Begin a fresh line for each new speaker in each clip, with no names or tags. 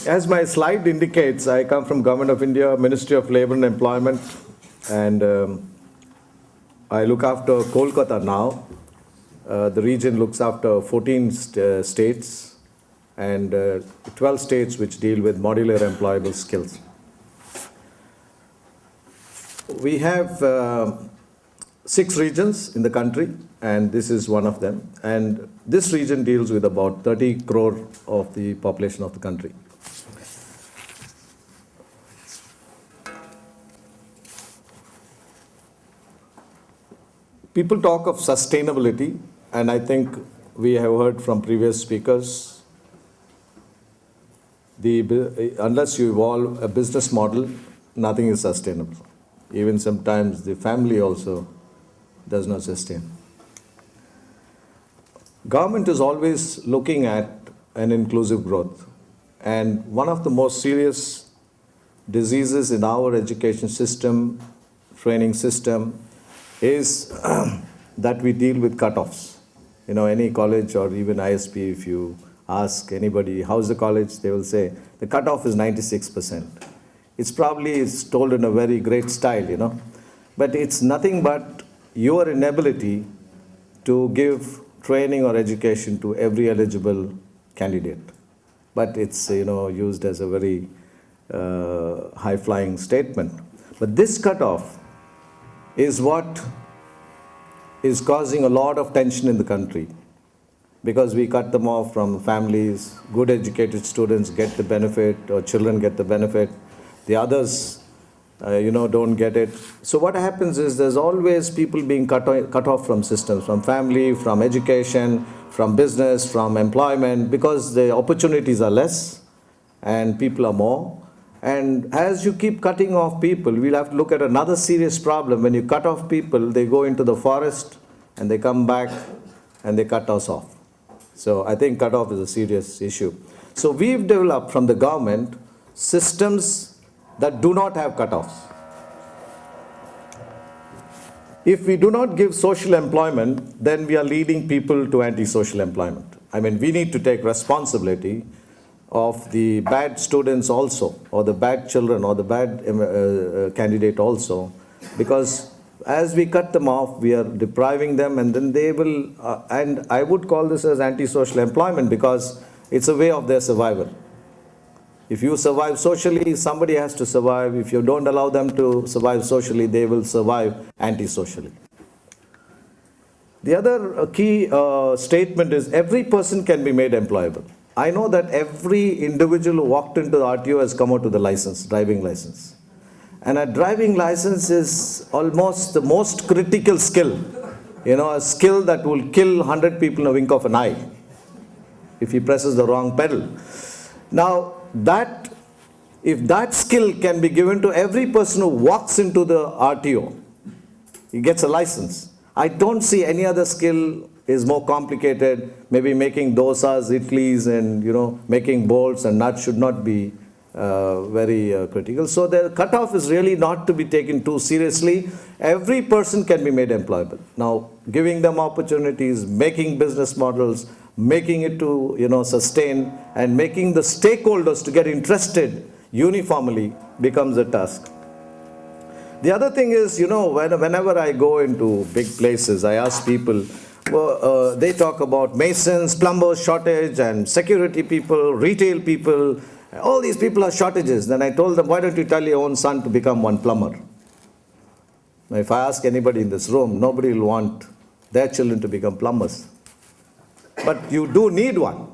As my slide indicates, I come from Government of India, Ministry of Labour and Employment, and I look after Kolkata now. The region looks after 14 states and 12 states which deal with modular employable skills. We have 6 regions in the country, and this is one of them. And this region deals with about 30 crore of the population of the country. People talk of sustainability, and I think we have heard from previous speakers, unless you evolve a business model, nothing is sustainable. Even sometimes the family also does not sustain. Government is always looking at an inclusive growth. And one of the most serious diseases in our education system, training system, is that we deal with cutoffs. You know, any college or even ISB, if you ask anybody, how's the college, they will say, the cutoff is 96%. It's told in a very great style, you know. But it's nothing but your inability to give training or education to every eligible candidate. But it's, you know, used as a very high-flying statement. But this cutoff is what is causing a lot of tension in the country, because we cut them off from families. Good educated students get the benefit, or children get the benefit. The others, don't get it. So what happens is there's always people being cut off from systems, from family, from education, from business, from employment, because the opportunities are less and people are more. And as you keep cutting off people, we'll have to look at another serious problem. When you cut off people, they go into the forest and they come back and they cut us off. So I think cutoff is a serious issue. So we've developed from the government systems that do not have cutoffs. If we do not give social employment, then we are leading people to anti-social employment. I mean, we need to take responsibility of the bad students also, or the bad children, or the bad candidate also, because as we cut them off, we are depriving them, and then they will, and I would call this as anti-social employment, because it's a way of their survival. If you survive socially, somebody has to survive. If you don't allow them to survive socially, they will survive anti-socially. The other key statement is every person can be made employable. I know that every individual who walked into the RTO has come out with a license, driving license. And a driving license is almost the most critical skill. You know, a skill that will kill 100 people in a wink of an eye if he presses the wrong pedal. Now, if that skill can be given to every person who walks into the RTO, he gets a license. I don't see any other skill is more complicated. Maybe making dosas, idlis, and making bolts and nuts should not be very critical. So the cutoff is really not to be taken too seriously. Every person can be made employable. Now, giving them opportunities, making business models, making it to sustain, and making the stakeholders to get interested uniformly becomes a task. The other thing is, whenever I go into big places, I ask people, they talk about masons, plumbers shortage, and security people, retail people. All these people are shortages. Then I told them, why don't you tell your own son to become one plumber? Now, if I ask anybody in this room, nobody will want their children to become plumbers. But you do need one.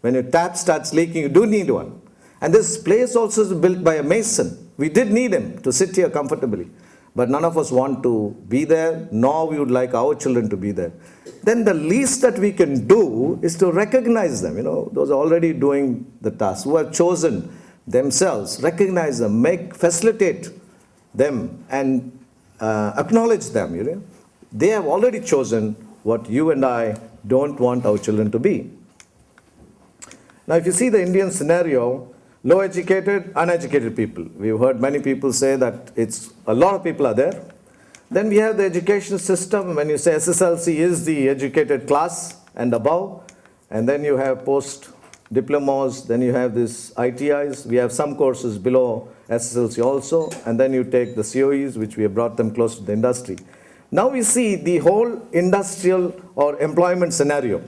When your tap starts leaking, you do need one. And this place also is built by a mason. We did need him to sit here comfortably. But none of us want to be there, nor we would like our children to be there. Then the least that we can do is to recognize them. Those are already doing the task, who have chosen themselves. Recognize them, facilitate them, and acknowledge them. They have already chosen what you and I don't want our children to be. Now, if you see the Indian scenario, low educated, uneducated people. We've heard many people say that a lot of people are there. Then we have the education system. When you say SSLC is the educated class and above, and then you have post diplomas, then you have this ITIs, we have some courses below SSLC also, and then you take the COEs, which we have brought them close to the industry. Now we see the whole industrial or employment scenario,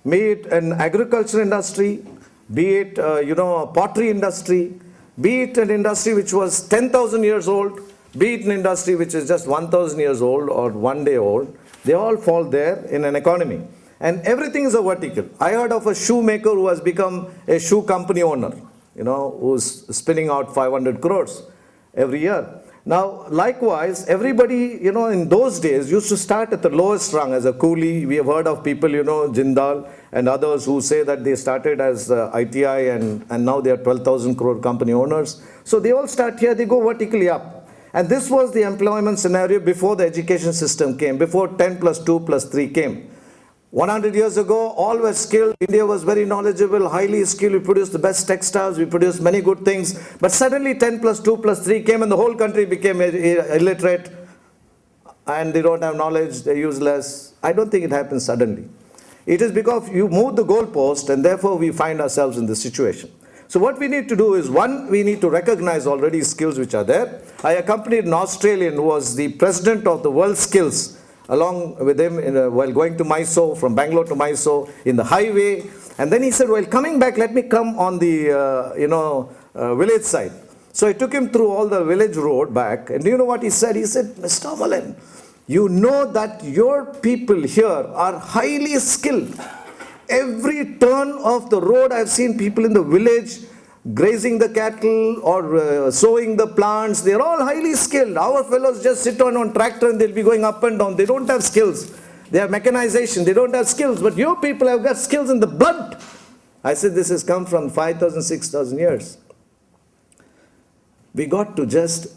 be it an agriculture industry, be it a pottery industry, be it an industry which was 10,000 years old, be it an industry which is just 1,000 years old or 1 day old, they all fall there in an economy. And everything is a vertical. I heard of a shoemaker who has become a shoe company owner, who's spinning out 500 crores every year. Now, likewise, everybody, in those days used to start at the lowest rung as a coolie. We have heard of people, Jindal and others who say that they started as ITI and now they are 12,000 crore company owners. So they all start here, they go vertically up. And this was the employment scenario before the education system came, before 10 plus 2 plus 3 came. 100 years ago, all were skilled. India was very knowledgeable, highly skilled. We produced the best textiles. We produced many good things. But suddenly 10 plus 2 plus 3 came and the whole country became illiterate. And they don't have knowledge. They're useless. I don't think it happens suddenly. It is because you move the goalpost and therefore we find ourselves in this situation. So what we need to do is, one, we need to recognize already skills which are there. I accompanied an Australian who was the president of the World Skills along with him while going to Mysore, from Bangalore to Mysore, in the highway. And then he said, well, coming back, let me come on the village side. So I took him through all the village road back. And do you know what he said? He said, Mr. Amalan, you know that your people here are highly skilled. Every turn of the road, I've seen people in the village grazing the cattle or sowing the plants. They're all highly skilled. Our fellows just sit on tractor and they'll be going up and down. They don't have skills. They have mechanization. They don't have skills. But your people have got skills in the blood. I said this has come from 5,000, 6,000 years. We got to just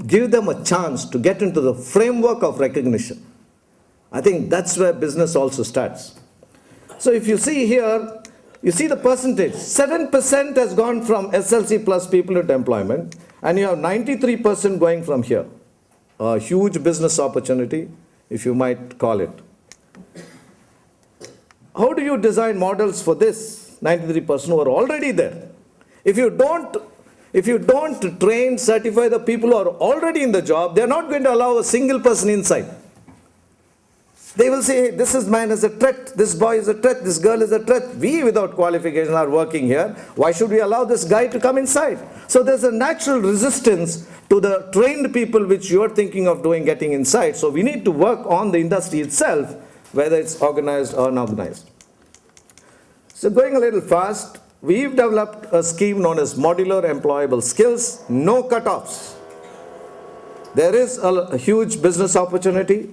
give them a chance to get into the framework of recognition. I think that's where business also starts. So if you see here, you see the percentage, 7% has gone from SLC plus people into employment, and you have 93% going from here. A huge business opportunity, if you might call it. How do you design models for this 93% who are already there? If you don't train, certify the people who are already in the job, they're not going to allow a single person inside. They will say, hey, this is man is a threat, this boy is a threat, this girl is a threat. We without qualification are working here. Why should we allow this guy to come inside? So there's a natural resistance to the trained people which you're thinking of doing getting inside. So we need to work on the industry itself, whether it's organized or unorganized. So going a little fast, we've developed a scheme known as modular employable skills, no cutoffs. There is a huge business opportunity.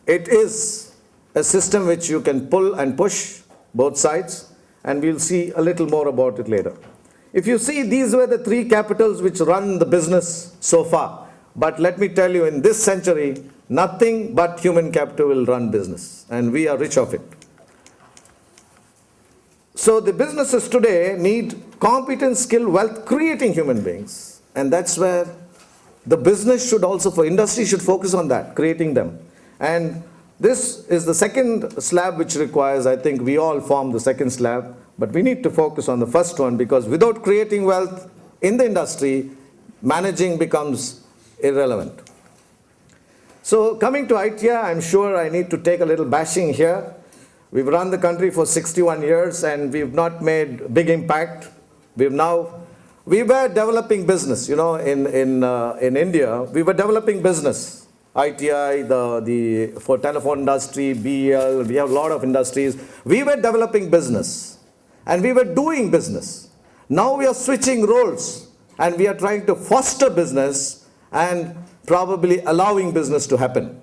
It is a system which you can pull and push both sides, and we'll see a little more about it later. If you see, these were the three capitals which run the business so far. But let me tell you, in this century, nothing but human capital will run business, and we are rich of it. So the businesses today need competent, skill, wealth creating human beings. And that's where the business should also, for industry, should focus on that, creating them. And this is the second slab which requires, I think we all form the second slab, but we need to focus on the first one, because without creating wealth in the industry, managing becomes irrelevant. So coming to ITI, I'm sure I need to take a little bashing here. We've run the country for 61 years and we've not made big impact. We were developing business, in India, we were developing business. ITI, for telephone industry, BEL, we have a lot of industries. We were developing business and we were doing business. Now we are switching roles and we are trying to foster business and probably allowing business to happen.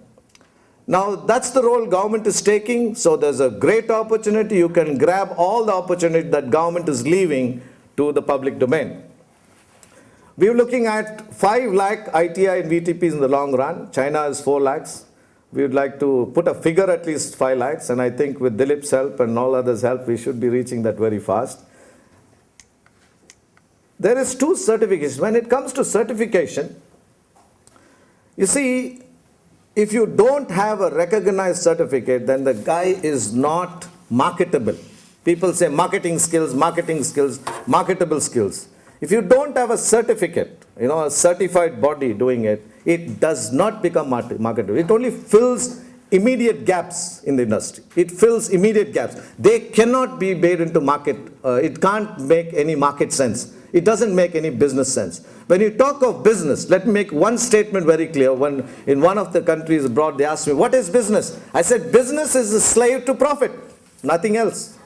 Now that's the role government is taking. So there's a great opportunity. You can grab all the opportunity that government is leaving to the public domain. We're looking at 5 lakh ITI and VTPs in the long run. China is 4 lakhs. We would like to put a figure at least 5 lakhs. And I think with Dilip's help and all others' help, we should be reaching that very fast. There is 2 certifications. When it comes to certification, you see, if you don't have a recognized certificate, then the guy is not marketable. People say marketing skills, marketable skills. If you don't have a certificate, a certified body doing it, it does not become marketable. It only fills immediate gaps in the industry. It fills immediate gaps. They cannot be made into market. It can't make any market sense. It doesn't make any business sense. When you talk of business, let me make one statement very clear. When in one of the countries abroad, they asked me, what is business? I said, business is a slave to profit, nothing else.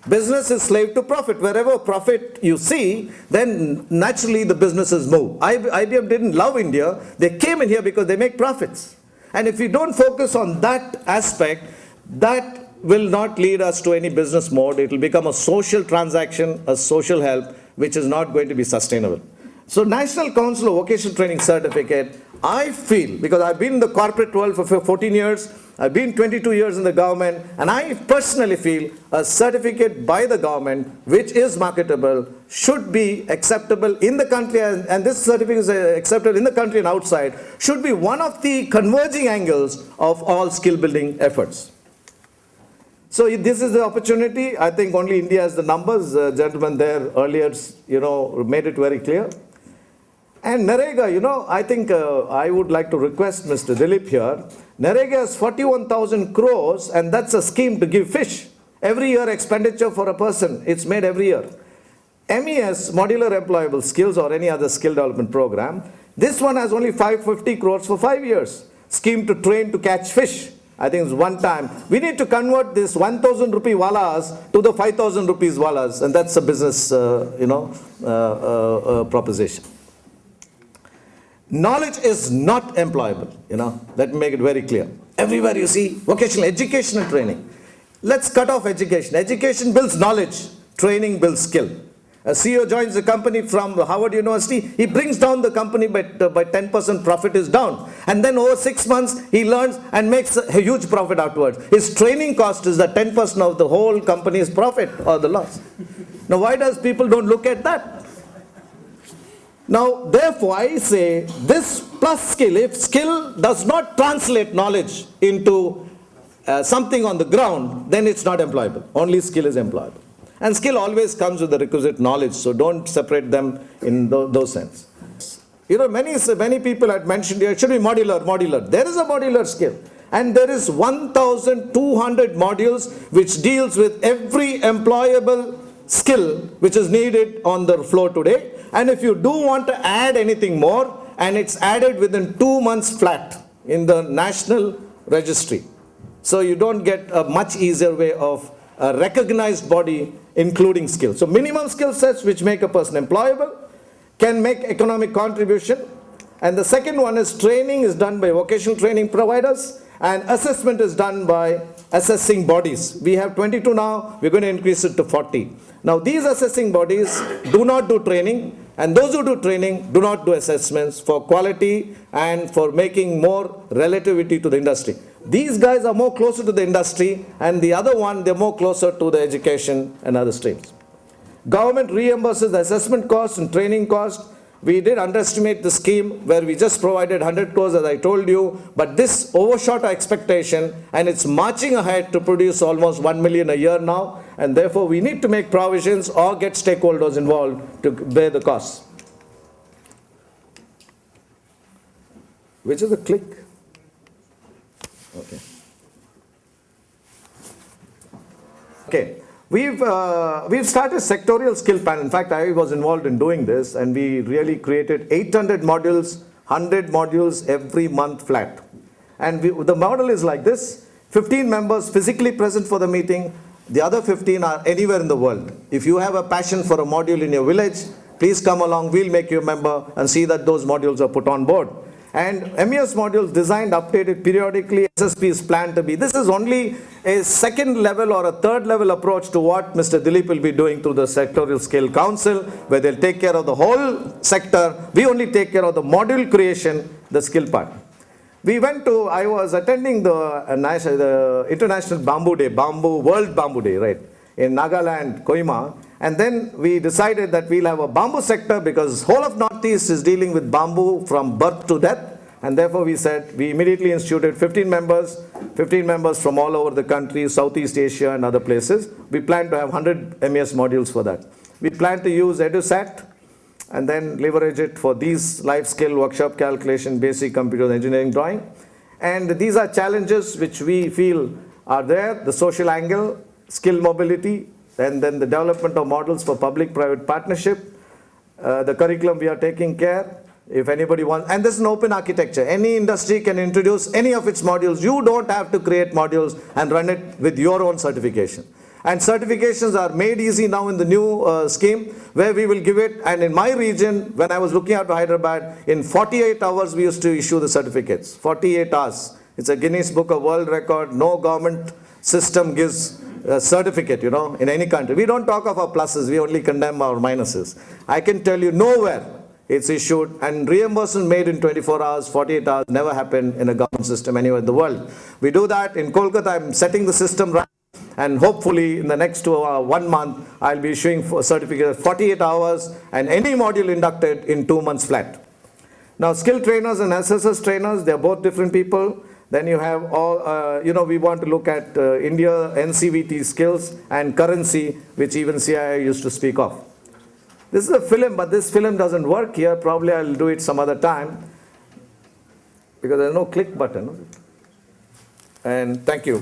Business is slave to profit. Wherever profit you see, then naturally the businesses move. IBM didn't love India. They came in here because they make profits. And if we don't focus on that aspect, that will not lead us to any business mode. It will become a social transaction, a social help, which is not going to be sustainable. So National Council of Vocational Training Certificate, I feel, because I've been in the corporate world for 14 years, I've been 22 years in the government, and I personally feel a certificate by the government, which is marketable, should be acceptable in the country, and this certificate is accepted in the country and outside, should be one of the converging angles of all skill building efforts. So this is the opportunity. I think only India has the numbers. Gentlemen there earlier, made it very clear. And NREGA, I think I would like to request Mr. Dilip here. NREGA has 41,000 crores, and that's a scheme to give fish. Every year expenditure for a person, it's made every year. MES, Modular Employable Skills, or any other skill development program, this one has only 550 crores for 5 years. Scheme to train to catch fish. I think it's one time. We need to convert this 1,000 rupee wallas to the 5,000 rupees wallas, and that's a business, proposition. Knowledge is not employable, let me make it very clear. Everywhere you see vocational education and training. Let's cut off education. Education builds knowledge, training builds skill. A CEO joins a company from Harvard University, he brings down the company by 10%, profit is down. And then over 6 months, he learns and makes a huge profit afterwards. His training cost is the 10% of the whole company's profit or the loss. Now, why does people don't look at that? Now, therefore, I say this plus skill, if skill does not translate knowledge into something on the ground, then it's not employable. Only skill is employable. And skill always comes with the requisite knowledge, so don't separate them in those sense. Many people had mentioned here, it should be modular. There is a modular skill. And there is 1,200 modules which deals with every employable skill which is needed on the floor today. And if you do want to add anything more, and it's added within 2 months flat in the national registry. So you don't get a much easier way of a recognized body including skills. So minimum skill sets which make a person employable, can make economic contribution. And the second one is training is done by vocational training providers, and assessment is done by assessing bodies. We have 22 now, we're going to increase it to 40. Now these assessing bodies do not do training, and those who do training do not do assessments for quality and for making more relativity to the industry. These guys are more closer to the industry, and the other one, they're more closer to the education and other streams. Government reimburses the assessment cost and training cost. We did underestimate the scheme where we just provided 100 crores as I told you, but this overshot our expectation, and it's marching ahead to produce almost 1 million a year now, and therefore we need to make provisions or get stakeholders involved to bear the costs. Which is a click. Okay. We've started sectorial skill panel. In fact, I was involved in doing this, and we really created 800 modules, 100 modules every month flat. And the model is like this: 15 members physically present for the meeting. The other 15 are anywhere in the world. If you have a passion for a module in your village, please come along. We'll make you a member and see that those modules are put on board. And MES modules designed, updated periodically. SSP is planned to be. This is only a second level or a third level approach to what Mr. Dilip will be doing through the Sectorial Skill Council, where they'll take care of the whole sector. We only take care of the module creation, the skill part. I was attending the International Bamboo Day, World Bamboo Day, right, in Nagaland, Kohima. And then we decided that we'll have a bamboo sector because whole of Northeast is dealing with bamboo from birth to death. And therefore we said, we immediately instituted 15 members. 15 members from all over the country, Southeast Asia and other places. We plan to have 100 MES modules for that. We plan to use EduSat and then leverage it for these life skill, workshop calculation, basic computer engineering drawing. And these are challenges which we feel are there, the social angle, skill mobility, and then the development of models for public-private partnership, the curriculum we are taking care. If anybody wants, and this is an open architecture. Any industry can introduce any of its modules. You don't have to create modules and run it with your own certification. And certifications are made easy now in the new scheme, where we will give it. And in my region, when I was looking at Hyderabad, in 48 hours we used to issue the certificates. 48 hours. It's a Guinness Book of World Record. No government system gives a certificate, you know, in any country. We don't talk of our pluses. We only condemn our minuses. I can tell you nowhere it's issued, and reimbursement made in 24 hours, 48 hours, never happened in a government system anywhere in the world. We do that in Kolkata. I'm setting the system right, and hopefully in the next 1 month, I'll be issuing a certificate of 48 hours and any module inducted in 2 months flat. Now, skill trainers and SSS trainers, they're both different people. Then you have all, we want to look at India, NCVT skills and currency, which even CII used to speak of. This is a film, but this film doesn't work here. Probably I'll do it some other time, because there's no click button. And thank you.